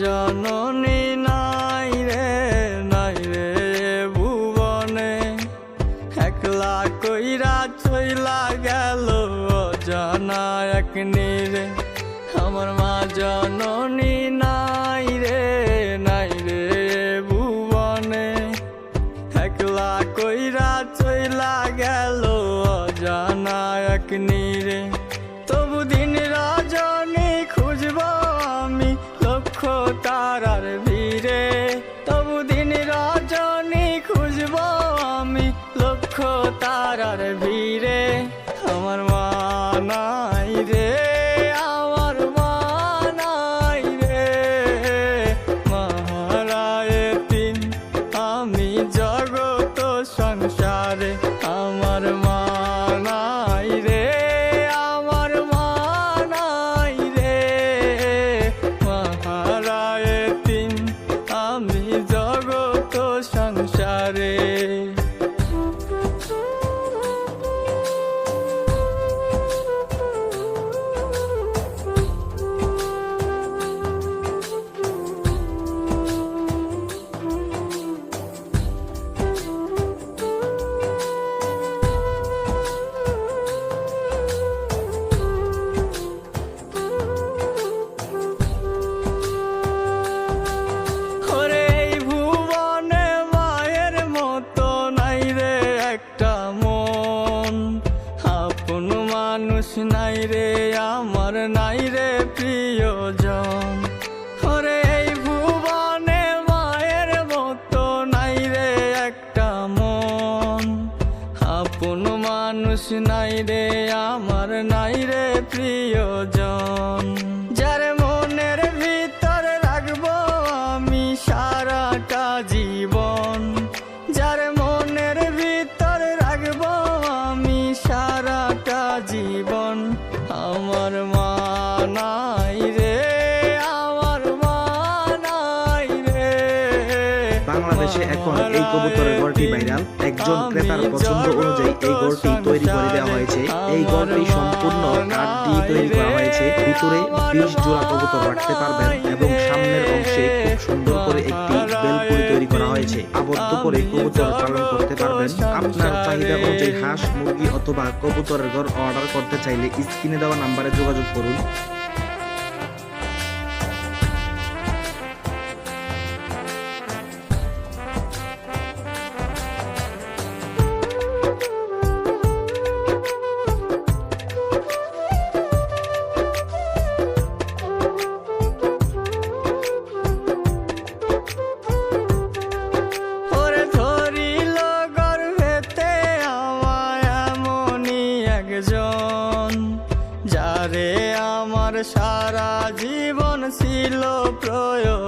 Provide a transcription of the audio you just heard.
জননী নাই রে ভুবনে, একলা কইরা চইলা গেল অজানা এক নীরে। আমার মা জননী নাই রে ভুবনে, একলা কইরা চইলা গেল অজানা এক নীরে। তবু দিন রজনী খুঁজব আমি লক্ষ তারার ভিড়ে, তবু দিন রজনী খুঁজব আমি লক্ষ তারার ভিড়ে। আমার মা নাই রে, আমার মা নাই রে, মহারায় তিন আমি জগত সংসারে। আমার মা নাই রে, আমার মা নাই রে, মহারায় তিন আমি জগত সংসারে। মানুষ নাই রে আমার, নাই রে প্রিয়জন। ওরে এই ভুবনে মায়ের মতো নাই রে একটা মন, আপন মানুষ নাই রে আমার, নাই রে প্রিয়জন। যার মনের ভিতর রাখবো আমি সারাটা জীবন, যার মনের ভিতর রাখবো আমি সারাটা জীবন। আমার মা নাই রে, আমার মা নাই রে। বাংলাদেশে এখন এই কবুতরের ঘরটি ভাইরাল। একজন ক্রেতার পছন্দ অনুযায়ী এই ঘরটি তৈরি করে দেওয়া হয়েছে। এই ঘরটি সম্পূর্ণ কাঠ দিয়ে তৈরি করা হয়েছে। ভিতরে 20 জোড়া কবুতর রাখতে পারবেন এবং সামনের অংশে খুব সুন্দর করে একটি বেলপুরি তৈরি করা হয়েছে। আবদ্ধ করে কবুতর পালন করতে পারবেন। আপনার চাহিদা অনুযায়ী হাঁস, মুরগি অথবা কবুতরের ঘর অর্ডার করতে চাইলে স্ক্রিনে দেওয়া নাম্বারে যোগাযোগ করুন। যারে আমার সারা জীবন ছিল প্রয়োজন।